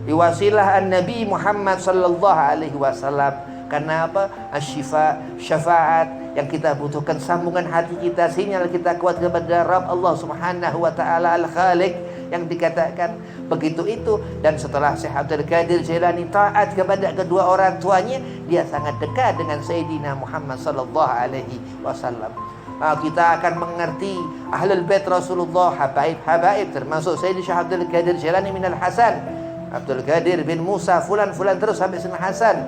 Wasilah an-Nabi Muhammad sallallahu alaihi wasallam. Karena apa? Asyifa, syafaat yang kita butuhkan, sambungan hati kita, sinyal kita kuat kepada Rabb Allah Subhanahu wa taala Al-Khaliq yang dikatakan begitu itu. Dan setelah Syekh Abdul Qadir Jailani taat kepada kedua orang tuanya, dia sangat dekat dengan Sayyidina Muhammad sallallahu alaihi wasallam. Kita akan mengerti Ahlul Bait Rasulullah, habaib termasuk Sayyidina Syekh Abdul Qadir Jailani minal Hasan, Abdul Qadir bin Musa, fulan terus sampai Sayyidina Hasan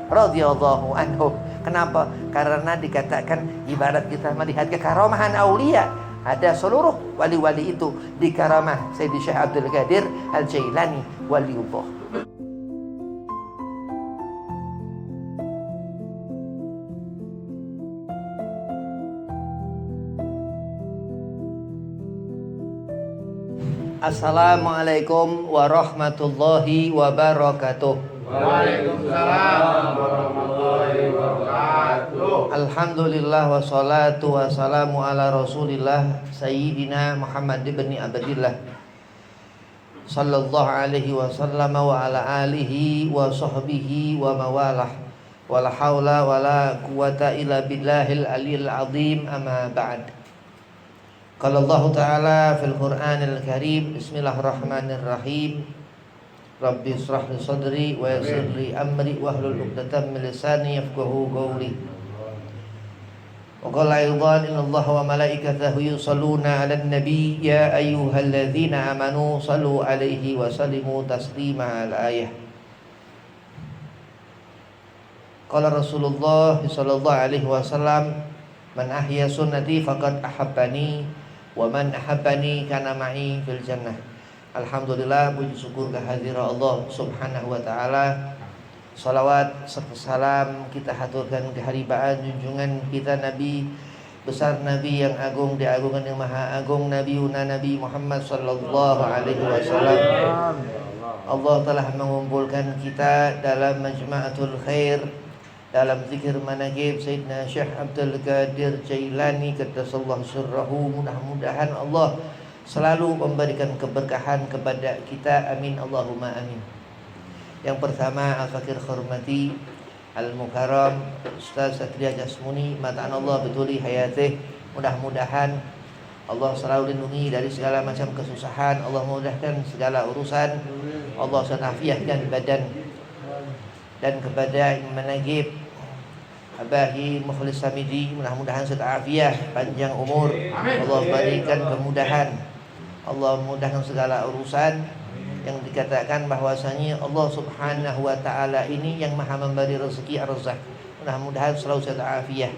radhiyallahu anhu. Kenapa? Karena dikatakan ibarat kita melihat kekaramahan aulia. Ada seluruh wali-wali itu di karamah Sayyidi Syekh Abdul Qadir Al-Jailani waliullah. Assalamualaikum warahmatullahi wabarakatuh. Waalaikumsalam warahmatullahi wabarakatuh. Alhamdulillah wassalatu wassalamu ala Rasulillah Sayyidina Muhammad ibn Abdillah sallallahu alaihi wasallam wa ala alihi wa sahbihi wa mawalah. Wala haula wala quwata illa billahil aliyil azim, amma ba'd. Qala Allah Ta'ala fil Qur'anil Karim, bismillahirrahmanirrahim. Rabbi israh li sadri wa yassir li amri wahlul 'uqdatam min lisani yafqahu qawli. Wa qala aidan innallaha wa malaikatahu yusalluna 'alan nabi ya ayyuhalladzina amanu sallu 'alaihi wa sallimu taslima. Al-ayah. Qala Rasulullah sallallahu alaihi wasallam, man ahya sunnati faqad ahabbani wa man ahabbani kana ma'i fil jannah. Alhamdulillah, puji syukur kehadirat Allah Subhanahu wa taala. Salawat serta salam kita haturkan keharibaan junjungan kita Nabi besar, Nabi yang agung, diagungkan yang maha agung, Nabi Muhammad sallallahu alaihi wasallam. Allah telah mengumpulkan kita dalam majma'atul khair, dalam zikir manaqib Sayyidina Syekh Abdul Qadir Jailani qaddasallahu sirrahu. Mudah-mudahan Allah selalu memberikan keberkahan kepada kita, amin Allahumma amin. Yang pertama, al-fakir hormati al-mukarram Ustaz Satria Jasmuni, mata'an Allah betuli hayatih. Mudah-mudahan Allah selalu lindungi dari segala macam kesusahan, Allah mudahkan segala urusan, Allah sanafiahkan badan. Dan kepada Imam Manaqib Abahi Mukhlis Samidi, mudah-mudahan setafiah, panjang umur, Allah berikan kemudahan, Allah mudahkan segala urusan. Yang dikatakan bahwasanya Allah Subhanahu wa taala ini yang maha memberi rezeki arzak, mudah-mudahan selalu sehat afiah.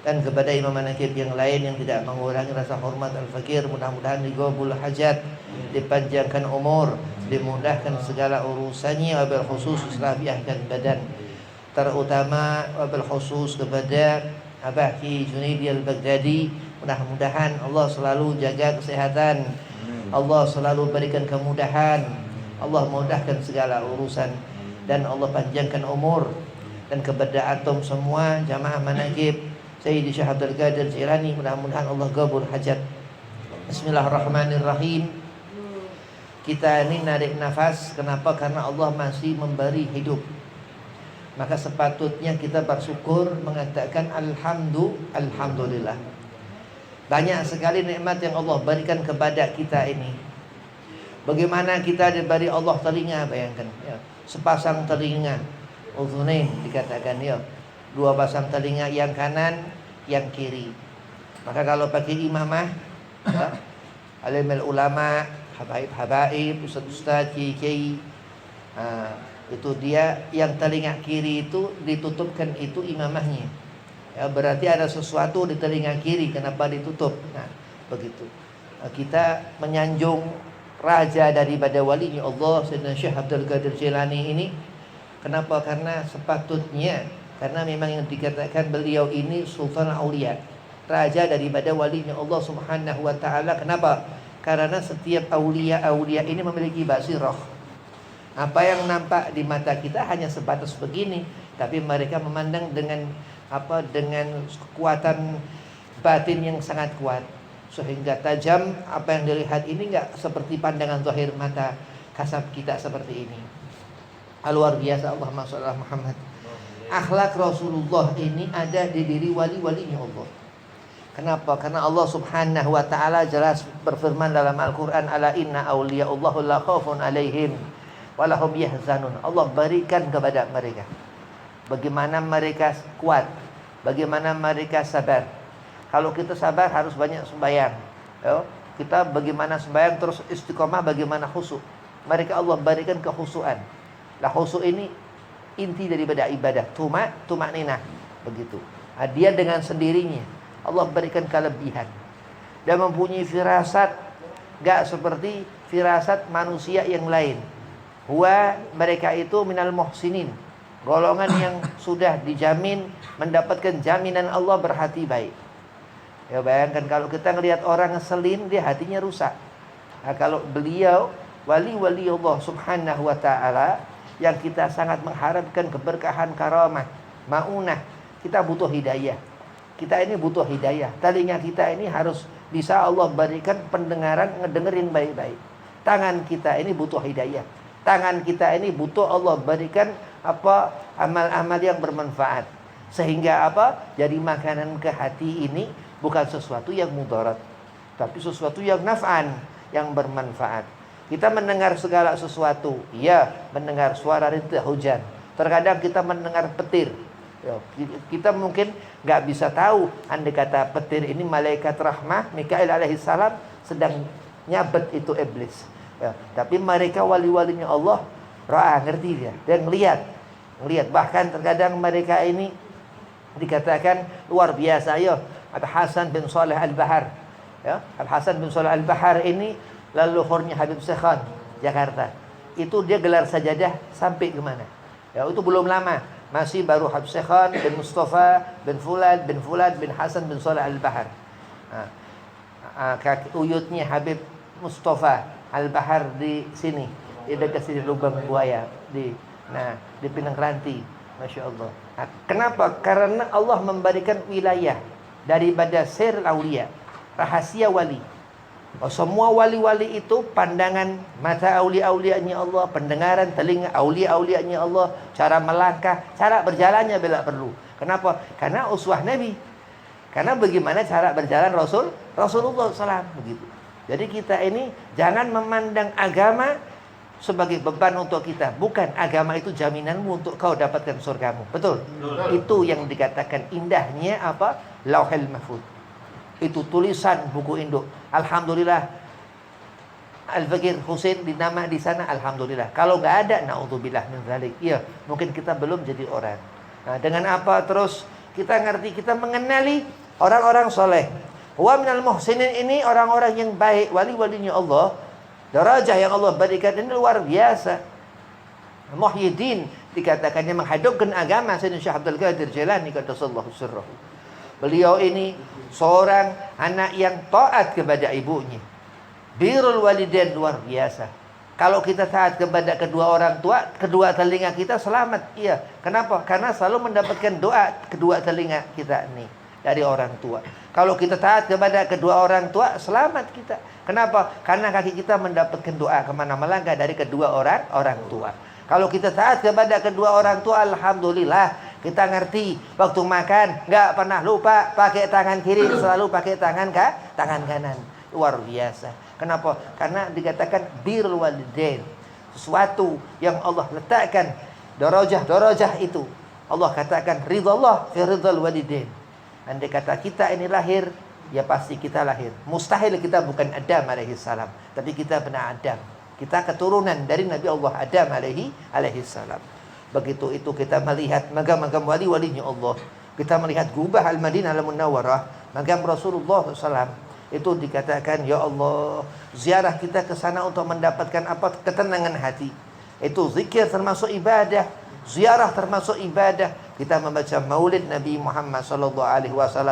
Dan kepada Imam Manaqib yang lain yang tidak mengurangi rasa hormat al-fakir, mudah-mudahan digabul hajat, dipanjangkan umur, dimudahkan segala urusannya, wabil khusus islahiahkan badan. Terutama wabil khusus kepada Abah Ki Junaidi Al-Baghdadi, mudah-mudahan Allah selalu jaga kesehatan, Allah selalu berikan kemudahan, Allah mudahkan segala urusan, dan Allah panjangkan umur. Dan kepada antum semua jamaah manaqib Sayyidi Syekh Abdul Qadir Jailani, mudah-mudahan Allah gabul hajat. Bismillahirrahmanirrahim. Kita ini narik nafas, kenapa? Karena Allah masih memberi hidup. Maka sepatutnya kita bersyukur, mengatakan alhamdulillah. Banyak sekali nikmat yang Allah berikan kepada kita ini. Bagaimana kita diberi Allah telinga, bayangkan ya. Sepasang telinga, udhunain dikatakan ya. Dua pasang telinga, yang kanan, yang kiri. Maka kalau pakai imamah ya, alimul ulama, habaib, ustaz, kiai, itu dia yang telinga kiri itu ditutupkan, itu imamahnya. Ya, berarti ada sesuatu di telinga kiri, kenapa ditutup? Nah, begitu. Kita menyanjung raja daripada walinya Allah, Sayyidina Syekh Abdul Qadir Jailani ini. Kenapa? Karena sepatutnya, karena memang yang dikatakan beliau ini sultan aulia, raja daripada walinya Allah Subhanahu wa taala. Kenapa? Karena setiap aulia ini memiliki basirah. Apa yang nampak di mata kita hanya sebatas begini, tapi mereka memandang dengan dengan kekuatan batin yang sangat kuat, sehingga tajam. Apa yang dilihat ini enggak seperti pandangan zahir mata kasat kita seperti ini. Luar biasa, Allahumma shalli ala Muhammad. Akhlak Rasulullah ini ada di diri wali-walinya Allah. Kenapa? Karena Allah Subhanahu wa taala jelas berfirman dalam Al-Qur'an, ala inna awliya'allahu la khaufun 'alaihim wa lahum yahzanun. Allah berikan kepada mereka bagaimana mereka kuat, bagaimana mereka sabar. Kalau kita sabar harus banyak sembahyang. Ya, kita bagaimana sembahyang terus istiqomah, bagaimana khusyuk. Mereka Allah berikan kekhusyuan. Lah khusyuk ini inti daripada ibadah, tumak ninah begitu. Dia dengan sendirinya Allah berikan kelebihan dan mempunyai firasat gak seperti firasat manusia yang lain. Mereka itu minal muhsinin, golongan yang sudah dijamin mendapatkan jaminan Allah berhati baik. Ya bayangkan kalau kita ngelihat orang ngeselin, dia hatinya rusak. Nah, kalau beliau wali-wali Allah Subhanahu wa taala yang kita sangat mengharapkan keberkahan, karamah, maunah, kita butuh hidayah. Kita ini butuh hidayah. Telinga kita ini harus bisa Allah berikan pendengaran, ngedengerin baik-baik. Tangan kita ini butuh hidayah. Tangan kita ini butuh Allah berikan amal-amal yang bermanfaat. Sehingga jadi makanan ke hati ini bukan sesuatu yang mudarat, tapi sesuatu yang naf'an, yang bermanfaat. Kita mendengar segala sesuatu. Ya, mendengar suara rintik hujan. Terkadang kita mendengar petir. Ya, kita mungkin nggak bisa tahu andai kata petir ini malaikat rahmah Mikail alaihissalam sedang nyabet itu iblis. Ya, tapi mereka wali-walinya Allah ngerti dia ngelihat. Bahkan terkadang mereka ini dikatakan luar biasa. Ya, Al-Hasan bin Saleh Al-Bahar. Ya, Al-Hasan bin Saleh Al-Bahar ini leluhurnya Habib Sekhan Jakarta. Itu dia gelar sajadah sampai kemana? Ya, itu belum lama. Masih baru Habib Sekhan bin Mustafa bin Fulad bin Hasan bin Saleh Al-Bahar. Uyutnya Habib Mustafa Al-Bahar di sini, di dekat sini lubang buaya di Pinang Ranti. Masya Allah. Kenapa? Karena Allah memberikan wilayah daripada sir aulia, rahasia wali. Semua wali-wali itu pandangan mata aulia-aulianya Allah, pendengaran telinga aulia-aulianya Allah, cara melangkah, cara berjalannya bila perlu. Kenapa? Karena uswah Nabi. Karena bagaimana cara berjalan Rasulullah SAW begitu. Jadi kita ini jangan memandang agama sebagai beban untuk kita. Bukan, agama itu jaminanmu untuk kau dapatkan surgamu. Betul? Itu yang dikatakan indahnya Lauhul Mahfuz. Itu tulisan buku induk. Alhamdulillah Al-Fakir Husain dinama di sana, alhamdulillah. Kalau nggak ada, naudzubillah min dzalik. Iya, mungkin kita belum jadi orang. Nah, dengan apa terus kita ngerti, kita mengenali orang-orang soleh. Wa minal muhsinin, ini orang-orang yang baik, wali-walinya Allah. Darajah yang Allah berikan ini luar biasa. Muhyiddin dikatakannya menghidupkan agama Sayyidina Syekh Abdul Qadir Jilani qaddasallahu sirrahu. Beliau ini seorang anak yang taat kepada ibunya. Birrul walidain luar biasa. Kalau kita taat kepada kedua orang tua, kedua telinga kita selamat. Iya. Kenapa? Karena selalu mendapatkan doa kedua telinga kita ini dari orang tua. Kalau kita taat kepada kedua orang tua, selamat kita. Kenapa? Karena kaki kita mendapatkan doa kemana melangkah dari kedua orang tua. Kalau kita taat kepada kedua orang tua, alhamdulillah. Kita ngerti waktu makan nggak pernah lupa pakai tangan kiri, selalu pakai tangan kanan. Luar biasa. Kenapa? Karena dikatakan birrul walidain, sesuatu yang Allah letakkan darajah itu. Allah katakan ridallah fi ridal walidain. Andai kata kita ini lahir, ya pasti kita lahir. Mustahil kita bukan Adam alaihissalam, tapi kita benar Adam. Kita keturunan dari Nabi Allah Adam alaihissalam. Begitu itu kita melihat magam-magam wali-walinya Allah. Kita melihat Gubah Al-Madinah Al-Munawwarah, magam Rasulullah SAW. Itu dikatakan, ya Allah, ziarah kita ke sana untuk mendapatkan ketenangan hati. Itu zikir termasuk ibadah, ziarah termasuk ibadah. Kita membaca Maulid Nabi Muhammad SAW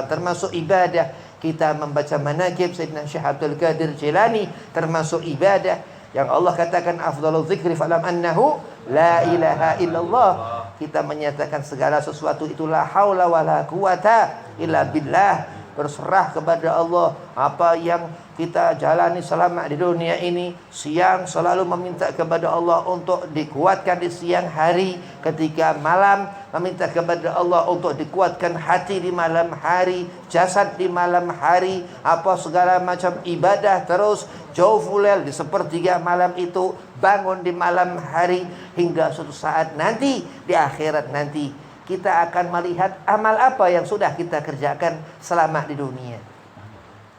termasuk ibadah. Kita membaca manaqib Sayyidina Syekh Abdul Qadir Jilani termasuk ibadah. Yang Allah katakan afdhalu dzikri falam annahu la ilaha illallah. Kita menyatakan segala sesuatu itu la haula wala quwata illa billah. berserah kepada Allah. Apa yang kita jalani selama di dunia ini, siang selalu meminta kepada Allah untuk dikuatkan di siang hari, ketika malam meminta kepada Allah untuk dikuatkan hati di malam hari, jasad di malam hari, apa segala macam ibadah terus jawfulel di sepertiga malam itu, bangun di malam hari, hingga suatu saat nanti di akhirat nanti kita akan melihat amal apa yang sudah kita kerjakan selama di dunia.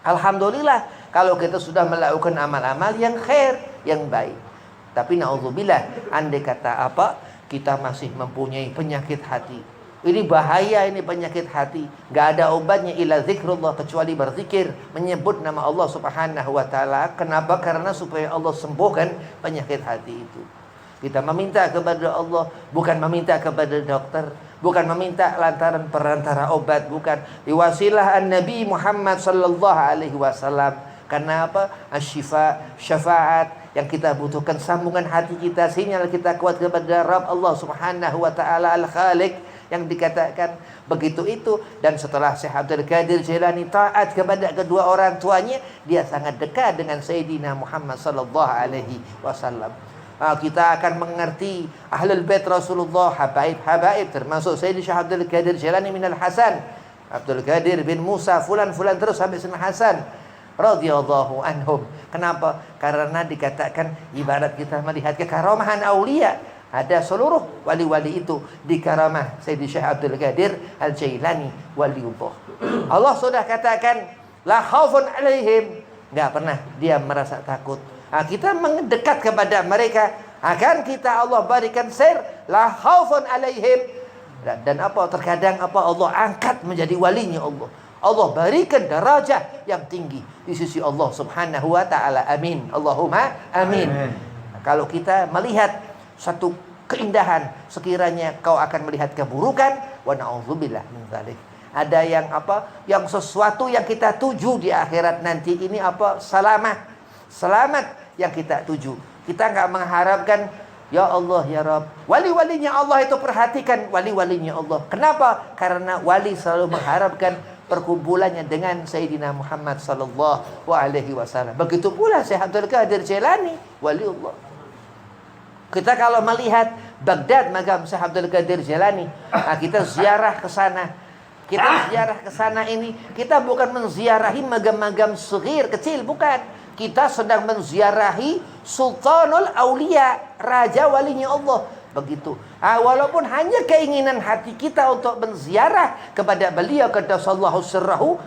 Alhamdulillah kalau kita sudah melakukan amal-amal yang khair, yang baik. Tapi naudzubillah, andai kata apa, kita masih mempunyai penyakit hati. Ini bahaya, ini penyakit hati. Gak ada obatnya illa zikrullah, kecuali berzikir, menyebut nama Allah Subhanahu wa taala. Kenapa? Karena supaya Allah sembuhkan penyakit hati itu. Kita meminta kepada Allah, bukan meminta kepada dokter, bukan meminta lantaran perantara obat, bukan. Diwasilah Nabi Muhammad sallallahu alaihi wasallam. Karena apa? Asy-syifa, syafaat yang kita butuhkan, sambungan hati kita, sinyal kita kuat kepada Rabb Allah Subhanahu wa taala Al-Khaliq, yang dikatakan begitu itu. Dan setelah Syekh Abdul Qadir Jailani taat kepada kedua orang tuanya, dia sangat dekat dengan Sayyidina Muhammad sallallahu alaihi wasallam. Kita akan mengerti Ahlul Bait Rasulullah, habaib termasuk Sayyidina Syekh Abdul Qadir Jailani minal Hasan, Abdul Qadir bin Musa, fulan terus sampai Sayyidina Hasan radhiyallahu anhum. Kenapa? Karena dikatakan ibarat kita melihat kekaramahan aulia. Ada seluruh wali-wali itu di karamah Sayyidina Syekh Abdul Qadir Al-Jailani waliullah. Allah sudah katakan la khaufun alaihim, enggak pernah dia merasa takut. Kita mendekat kepada mereka, akan kita Allah berikan sir la khaufun alaihim. Dan apa terkadang apa Allah angkat menjadi walinya Allah. Allah berikan darajah yang tinggi di sisi Allah Subhanahu wa taala. Amin. Allahumma amin. Kalau kita melihat satu keindahan, sekiranya kau akan melihat keburukan, wa na'udzubillah min dzalik. Ada yang apa? Yang sesuatu yang kita tuju di akhirat nanti ini apa? Selamat yang kita tuju. Kita enggak mengharapkan ya Allah ya Rabb. Wali-walinya Allah itu perhatikan wali-walinya Allah. Kenapa? Karena wali selalu mengharapkan perkumpulannya dengan Sayyidina Muhammad sallallahu alaihi wasallam. Begitu pula Syekh Abdul Qadir Jailani waliullah. Kita kalau melihat Baghdad makam Syekh Abdul Qadir Jailani, kita ziarah ke sana. Kita ziarah ke sana ini, kita bukan menziarahi magam-magam saghir kecil, bukan. Kita sedang menziarahi Sultanul Aulia, raja walinya Allah. Begitu. Walaupun hanya keinginan hati kita untuk menziarah kepada beliau qaddasallahu sirrahu,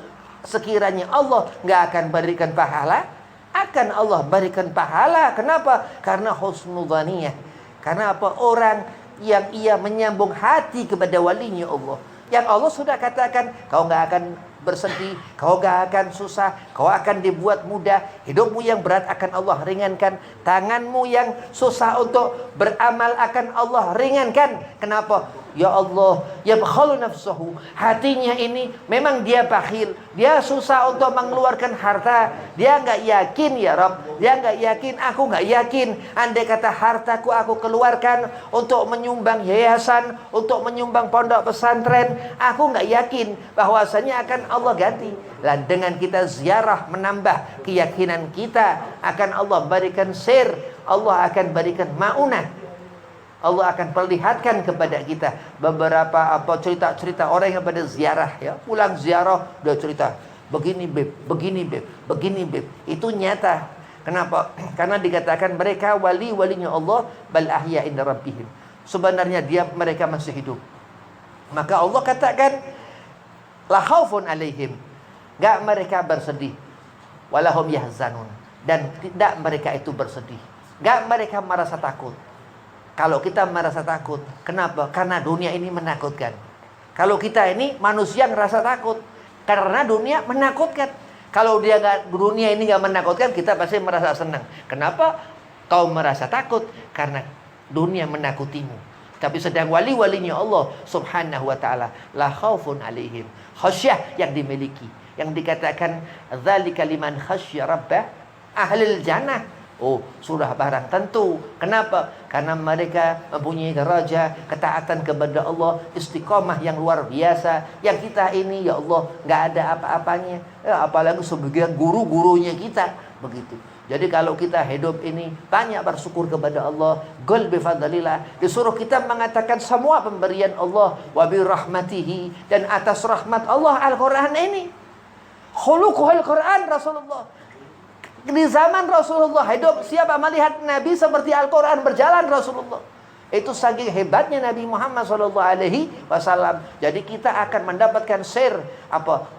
sekiranya Allah enggak akan berikan pahala, akan Allah berikan pahala. Kenapa? Karena husnudzaniyah. Karena apa? Orang yang ia menyambung hati kepada walinya Allah, yang Allah sudah katakan kau enggak akan bersedih, kau gak akan susah, kau akan dibuat mudah, hidupmu yang berat akan Allah ringankan, tanganmu yang susah untuk beramal akan Allah ringankan. Kenapa? Ya Allah, yabkhalu nafsuhu, hatinya ini memang dia bakhil, dia susah untuk mengeluarkan harta, dia enggak yakin ya Rabb, dia enggak yakin, aku enggak yakin andai kata hartaku aku keluarkan untuk menyumbang yayasan, untuk menyumbang pondok pesantren, aku enggak yakin bahwasanya akan Allah ganti. Dan dengan kita ziarah menambah keyakinan kita akan Allah berikan sir, Allah akan berikan maunah. Allah akan perlihatkan kepada kita beberapa cerita-cerita orang yang pada ziarah ya. Pulang ziarah dia cerita, begini beb, begini beb, begini beb. Itu nyata. Kenapa? Karena dikatakan mereka wali-walinya Allah, bal ahya inda rabbihim. Sebenarnya mereka masih hidup. Maka Allah katakan la khaufun alaihim. Enggak mereka bersedih. Walahum yahzanun. Dan tidak mereka itu bersedih. Enggak mereka merasa takut. Kalau kita merasa takut, kenapa? Karena dunia ini menakutkan. Kalau kita ini manusia ngerasa takut karena dunia menakutkan. Kalau dunia ini nggak menakutkan, kita pasti merasa senang. Kenapa? Kau merasa takut karena dunia menakutimu. Tapi sedang wali-walinya Allah Subhanahu wa taala, la khaufun alaihim, khasyah yang dimiliki, yang dikatakan dzalika liman khasyya rabbah, ahlul jannah. Oh, sudah barang tentu. Kenapa? Karena mereka mempunyai daraja ketaatan kepada Allah, istiqomah yang luar biasa. Yang kita ini, ya Allah, nggak ada apa-apanya. Ya, apalagi sebagian guru-gurunya kita. Begitu. Jadi kalau kita hidup ini banyak bersyukur kepada Allah, qul bi fadlillah, disuruh kita mengatakan semua pemberian Allah wa bi rahmatihi, dan atas rahmat Allah Al-Qur'an ini. Khuluqul Qur'an Rasulullah. Di zaman Rasulullah hidup, siapa melihat Nabi seperti Al-Quran berjalan Rasulullah. Itu saking hebatnya Nabi Muhammad SAW. Jadi kita akan mendapatkan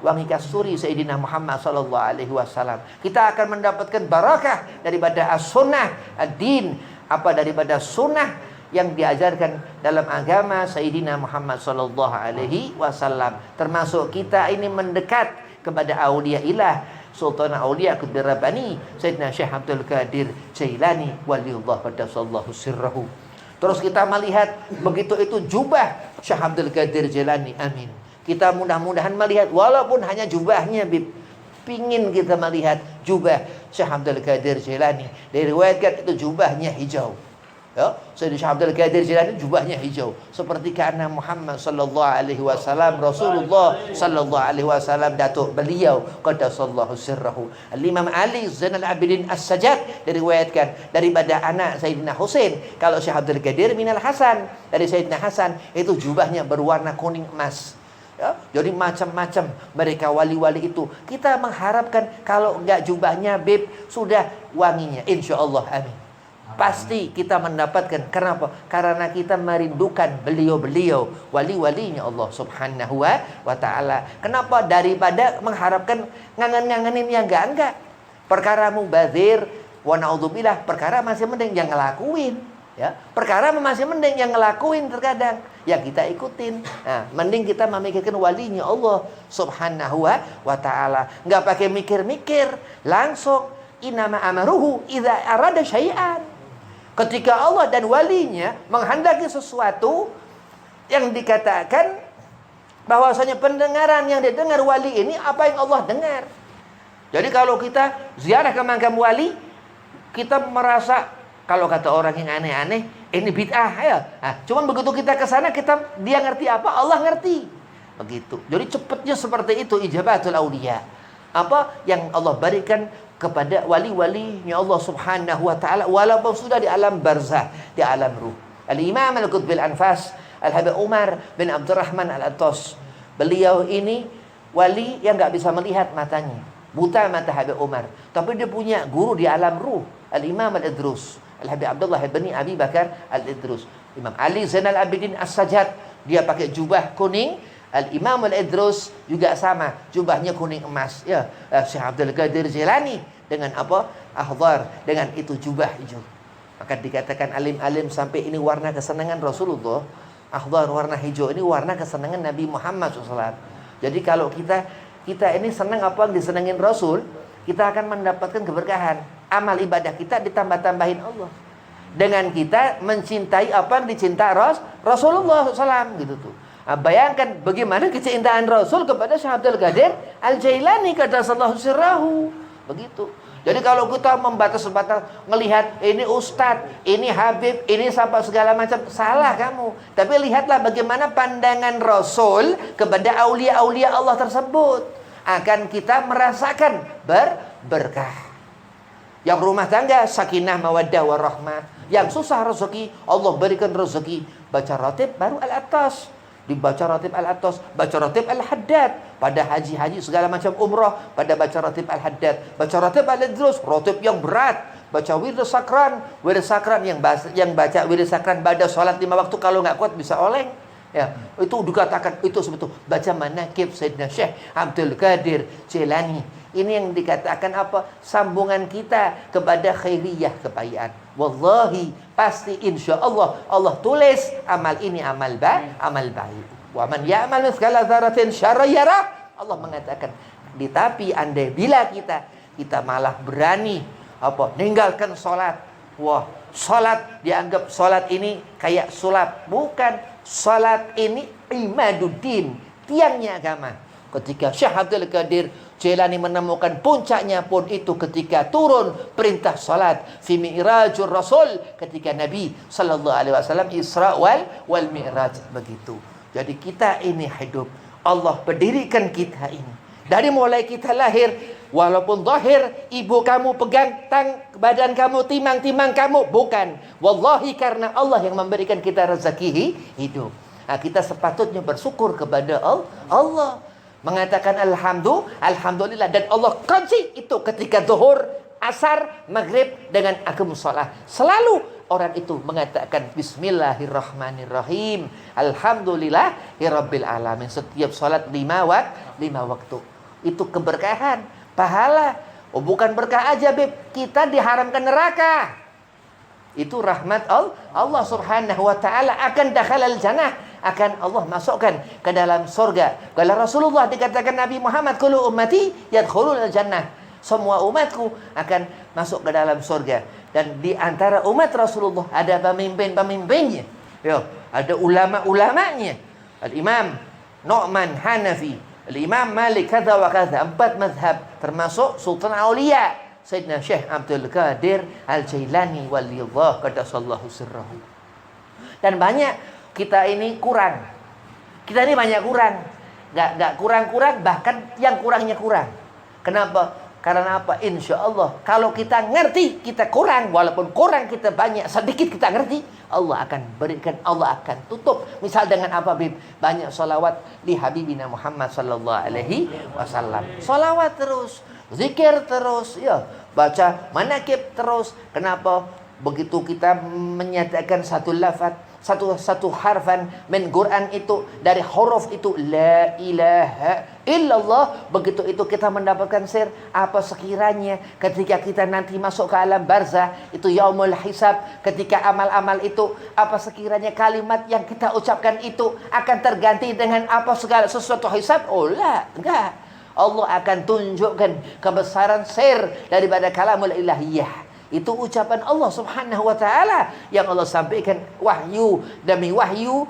wangi kasturi Sayyidina Muhammad SAW. Kita akan mendapatkan barakah daripada as-sunnah, ad-din, daripada sunnah yang diajarkan dalam agama Sayyidina Muhammad SAW. Termasuk kita ini mendekat kepada aulia ilah, Sultan Aulia Qutbi Rabbani Sayyidina Syekh Abdul Qadir Jailani waliullah qaddasallahu sirrahu. Terus kita melihat begitu itu jubah Syekh Abdul Qadir Jailani, amin. Kita mudah-mudahan melihat walaupun hanya jubahnya, pingin kita melihat jubah Syekh Abdul Qadir Jailani. Diriwayatkan itu jubahnya hijau. Ya, Sayyidina Syekh Abdul Qadir Jilani jubahnya hijau seperti karena Muhammad sallallahu alaihi wasallam, Rasulullah sallallahu alaihi wasallam, datuk beliau qaddasallahu sirrahu. Al-Imam Ali Zainal Abidin As-Sajjad diriwayatkan daripada anak Sayyidina Husain, kalau Syekh Abdul Qadir minal Hasan, dari Sayyidina Hasan, itu jubahnya berwarna kuning emas. Ya, jadi macam-macam mereka wali-wali itu. Kita mengharapkan kalau enggak jubahnya sudah wanginya, insyaallah, amin. Pasti kita mendapatkan. Kenapa? Karena kita merindukan beliau-beliau, wali-walinya Allah subhanahu wa ta'ala. Kenapa? Daripada mengharapkan ngangen-ngangenin yang enggak. Perkara mubazir, wa na'udzubillah, perkara masih mending yang ngelakuin. Ya, perkara masih mending yang ngelakuin terkadang. Ya kita ikutin. Nah, mending kita memikirkan walinya Allah subhanahu wa ta'ala. Enggak pakai mikir-mikir. Langsung. Innama amaruhu idza arada syai'an. Ketika Allah dan walinya menghendaki sesuatu, yang dikatakan bahwasanya pendengaran yang didengar wali ini apa yang Allah dengar. Jadi kalau kita ziarah ke makam wali, kita merasa, kalau kata orang yang aneh-aneh, ini bid'ah ya. Nah, cuman begitu kita ke sana, dia ngerti apa, Allah ngerti. Begitu. Jadi cepatnya seperti itu ijabatul auliya. Apa yang Allah berikan kepada wali-walinya Allah subhanahu wa ta'ala, walaupun sudah di alam barzah, di alam ruh. Al-Imam Al-Qutbil Anfas Al-Habib Umar bin Abdurrahman Al-Attas, beliau ini wali yang gak bisa melihat matanya, buta mata Habib Umar, tapi dia punya guru di alam ruh, Al-Imam Al-Idrus, Al-Habib Abdullah bin Abi Bakar Al-Idrus. Imam Ali Zainal Abidin As-Sajjad, dia pakai jubah kuning. Al-Imam Al-Idrus juga sama, jubahnya kuning emas. Ya, Syekh Abdul Qadir Jilani dengan akhdar, dengan itu jubah hijau. Maka dikatakan alim-alim sampai ini warna kesenangan Rasulullah. Akhdar warna hijau ini warna kesenangan Nabi Muhammad SAW. Jadi kalau kita ini senang apa yang disenangin Rasul, kita akan mendapatkan keberkahan. Amal ibadah kita ditambah-tambahin Allah. Dengan kita mencintai apa yang dicintai Rasulullah SAW gitu tuh. Bayangkan bagaimana kecintaan Rasul kepada Syekh Abdul Qadir Al-Jailani qaddasallahu sirrahu. Begitu. Jadi kalau kita membatas-batas melihat ini ustadz, ini habib, ini siapa segala macam, salah kamu. Tapi lihatlah bagaimana pandangan Rasul kepada aulia-aulia Allah tersebut. Akan kita merasakan berkah. Yang rumah tangga sakinah mawaddah warahmah. Yang susah rezeki, Allah berikan rezeki. Baca ratib baru al-atas. Dibaca ratib al-atas, baca ratib al-haddad. Pada haji-haji segala macam umrah, pada baca ratib al-haddad. Baca ratib al-idrus, ratib yang berat. Baca wirid sakran yang baca wirid sakran pada sholat 5 waktu, kalau nggak kuat bisa oleng. Ya, itu dikatakan itu sebetulnya baca manaqib Sayyidina Syekh Abdul Qadir Jilani. Ini yang dikatakan apa? Sambungan kita kepada khairiyah, kebayikan. Wallahi pasti insya Allah Allah tulis amal ini amal baik. Wa man ya'mal mithqala dzarratin syarran yarah. Allah mengatakan, tapi andai bila kita malah berani ninggalkan salat. Wah, salat dianggap salat ini kayak sulap. Bukan, salat ini imaduddin, tiangnya agama. Ketika Syekh Abdul Qadir Jailani menemukan puncaknya pun itu ketika turun perintah salat fi mi'rajur rasul, ketika Nabi sallallahu alaihi wasallam Isra wal Mi'raj begitu. Jadi kita ini hidup, Allah berdirikan kita ini. Dari mulai kita lahir, walaupun zahir ibu kamu pegang badan kamu, timang kamu, bukan. Wallahi karena Allah yang memberikan kita rezeki hidup. Nah, kita sepatutnya bersyukur kepada Allah. Mengatakan alhamdulillah, dan Allah kunci itu ketika zuhur, asar, maghrib dengan akum salat. Selalu orang itu mengatakan bismillahirrahmanirrahim, alhamdulillahirabbil alamin. Setiap salat 5 waktu. Itu keberkahan, pahala. Oh, bukan berkah aja, Beb. Kita diharamkan neraka. Itu rahmat Allah subhanahu wa ta'ala akan dakhalal jannah, akan Allah masukkan ke dalam surga. Kalau Rasulullah dikatakan Nabi Muhammad, kullu ummati yadkhulul jannah, semua umatku akan masuk ke dalam surga. Dan di antara umat Rasulullah ada pemimpin-pemimpinnya, ada ulama-ulamanya. Al-Imam Nu'man Hanafi, Al-Imam Malik kata wa kata, 4 mazhab, termasuk Sultan Aulia Sayyidina Syekh Abdul Qadir Al-Jailani waliyullah qaddasallahu sirrahu. Dan banyak kita ini kurang. Kita ini banyak kurang. Enggak kurang-kurang, bahkan yang kurangnya kurang. Kenapa? Karena apa? Insya Allah kalau kita ngerti kita kurang, walaupun kurang kita banyak, sedikit kita ngerti, Allah akan berikan, Allah akan tutup. Misal dengan apa, Bib? Banyak salawat di Habibina Muhammad sallallahu alaihi wasallam. Salawat terus, zikir terus, baca manakib terus. Kenapa? Begitu kita menyatakan satu lafaz, satu harfan min Quran itu, dari huruf itu la ilaha illallah, begitu itu kita mendapatkan sir. Apa sekiranya ketika kita nanti masuk ke alam barzah, itu yaumul hisab, ketika amal-amal itu, apa sekiranya kalimat yang kita ucapkan itu akan terganti dengan apa segala sesuatu hisab? Oh enggak. Allah akan tunjukkan kebesaran sir daripada kalamul ilahiyah. Itu ucapan Allah subhanahu wa ta'ala yang Allah sampaikan wahyu demi wahyu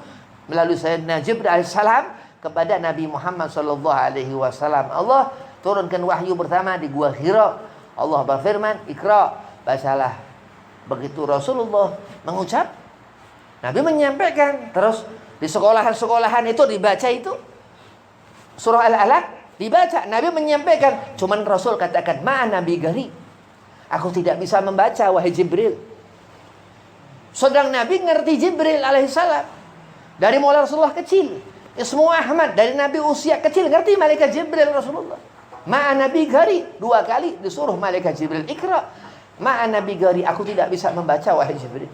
melalui Sayyidina Jibril alaihissalam kepada Nabi Muhammad sallallahu alaihi wasallam. Allah turunkan wahyu pertama di Gua Hira. Allah berfirman, Iqra, bacalah. Begitu Rasulullah mengucap, Nabi menyampaikan. Terus di sekolahan-sekolahan itu dibaca itu surah Al-Alaq, dibaca. Nabi menyampaikan. Cuman Rasul katakan, ma'an Nabi gari, aku tidak bisa membaca wahai Jibril. Sedang Nabi ngerti Jibril alaihissalam. Dari mulai Rasulullah kecil, Ismu Ahmad, dari Nabi usia kecil ngerti malaikat Jibril Rasulullah. Ma'an Nabi gari, 2 kali disuruh malaikat Jibril, Iqra. Ma'an Nabi gari, aku tidak bisa membaca wahai Jibril.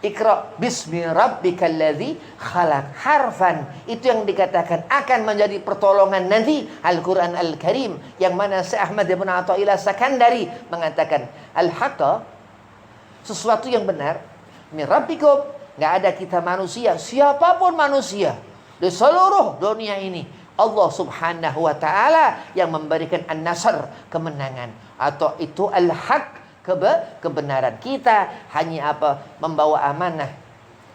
Iqra bismi rabbikal ladzi khalaq, harfan itu yang dikatakan akan menjadi pertolongan nanti Al-Quran Al-Karim, yang mana Syekh Ahmad bin Athaillah Sakandari mengatakan al-haqqa, sesuatu yang benar, min rabbikum, enggak ada kita manusia, siapapun manusia di seluruh dunia ini, Allah subhanahu wa ta'ala yang memberikan an-nasr, kemenangan, atau itu al-haq, kebenaran. Kita hanya apa? Membawa amanah.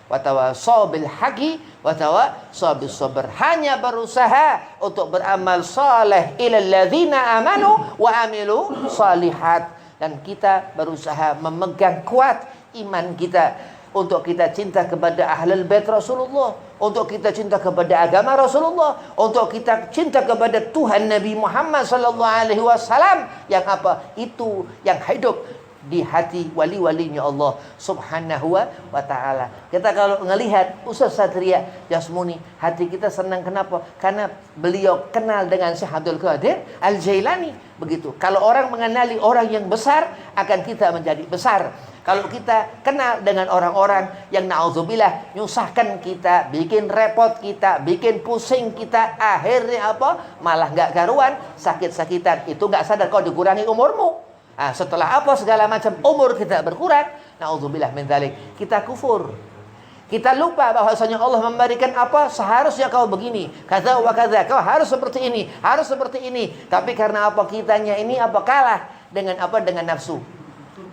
Wa tawassaw bil haqqi wa tawassaw bis sabr. Hanya berusaha untuk beramal saleh ilal ladzina amanu wa amilu salihat. Dan kita berusaha memegang kuat iman kita untuk kita cinta kepada ahlul bait Rasulullah, untuk kita cinta kepada agama Rasulullah, untuk kita cinta kepada Tuhan Nabi Muhammad sallallahu alaihi wasallam, yang apa? Itu yang hidup di hati wali-walinya Allah subhanahu wa ta'ala. Kita kalau ngelihat Ustaz Satria Jasmuni, hati kita senang. Kenapa? Karena beliau kenal dengan Syekh Abdul Qadir Al-Jailani. Begitu. Kalau orang mengenali orang yang besar, akan kita menjadi besar. Kalau kita kenal dengan orang-orang yang na'udzubillah nyusahkan kita, bikin repot kita, bikin pusing kita, akhirnya apa? Malah gak karuan, sakit-sakitan. Itu gak sadar kau dikurangi umurmu. Setelah apa segala macam umur kita berkurang, na'udzubillah min dzalik, kita kufur. Kita lupa bahwasanya Allah memberikan apa? Seharusnya kau begini, kata wa kata, kau harus seperti ini, harus seperti ini. Tapi karena apa? Kitanya ini apa? Kalah dengan apa? Dengan nafsu.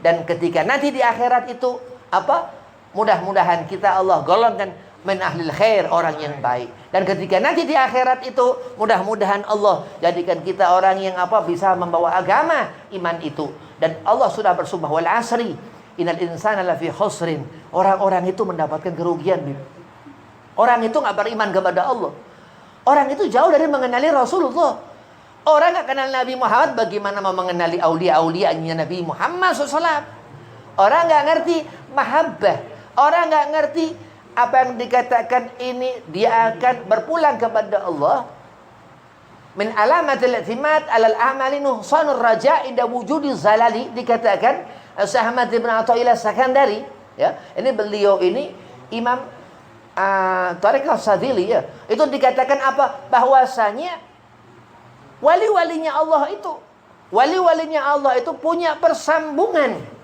Dan ketika nanti di akhirat itu apa? Mudah-mudahan kita Allah golongkan min ahlil khair, orang yang baik. Dan ketika nanti di akhirat itu, mudah-mudahan Allah jadikan kita orang yang bisa membawa agama iman itu. Dan Allah sudah bersumpah, wal asri innal insana lafi khusrin. Orang-orang itu mendapatkan kerugian. Orang itu nggak beriman kepada Allah. Orang itu jauh dari mengenali Rasulullah. Orang nggak kenal Nabi Muhammad, bagaimana mau mengenali aulia-aulianya Nabi Muhammad SAW? Orang nggak ngerti mahabbah. Orang nggak ngerti apa yang dikatakan ini dia akan berpulang kepada Allah. Min alamatil i'timad alal a'mali nuhsanur raja' inda wujudi zalali, dikatakan Syekh Ahmad bin Athaillah Sakandari, ya. Ini beliau ini Imam Tariq As-Sadili, ya. Itu dikatakan apa? Bahwasanya wali-walinya Allah itu punya persambungan.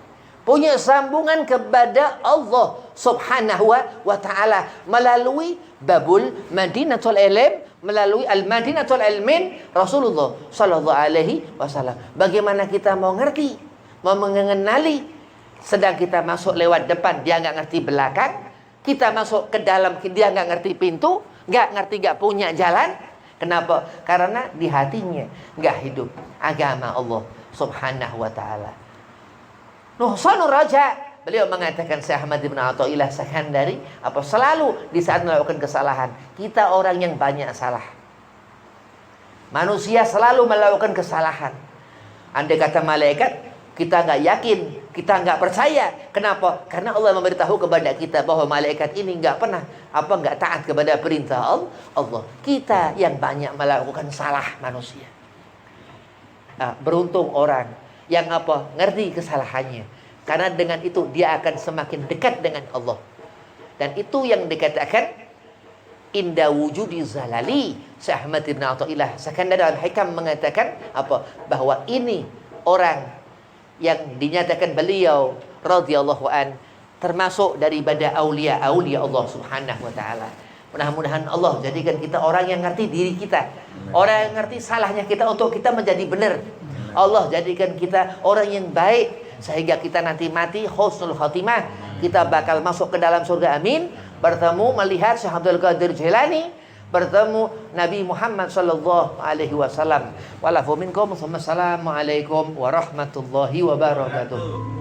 Punya sambungan kepada Allah Subhanahu wa ta'ala melalui babul Madinatul Ilm, melalui Al-Madinatul Ilmin Rasulullah sallallahu alaihi wasallam. Bagaimana kita mau ngerti, mau mengenali, sedang kita masuk lewat depan dia nggak ngerti belakang, kita masuk ke dalam dia nggak ngerti pintu, nggak punya jalan. Kenapa? Karena di hatinya nggak hidup agama Allah Subhanahu wa ta'ala. Nuhsanur raja, beliau mengatakan, Syekh Ahmad bin Athaillah Sakandari, selalu di saat melakukan kesalahan, kita orang yang banyak salah. Manusia selalu melakukan kesalahan. Andai kata malaikat, kita nggak yakin, kita nggak percaya. Kenapa? Karena Allah memberitahu kepada kita bahwa malaikat ini nggak pernah nggak taat kepada perintah Allah. Kita yang banyak melakukan salah manusia. Beruntung orang yang ngerti kesalahannya, karena dengan itu dia akan semakin dekat dengan Allah. Dan itu yang dikatakan inda wujudi zalali. Syekh Ahmad bin Athaillah Sakandari Al-Hikam mengatakan bahwa ini orang yang dinyatakan beliau radhiyallahu an termasuk daripada aulia-aulia Allah Subhanahu wa ta'ala. Mudah-mudahan Allah jadikan kita orang yang ngerti diri kita, orang yang ngerti salahnya kita untuk kita menjadi benar. Allah jadikan kita orang yang baik sehingga kita nanti mati husnul khatimah, kita bakal masuk ke dalam surga, amin. Bertemu melihat Syekh Abdul Qadir Jilani, bertemu Nabi Muhammad sallallahu alaihi wasallam. Walafu minkum. Wassalamualaikum warahmatullahi wabarakatuh.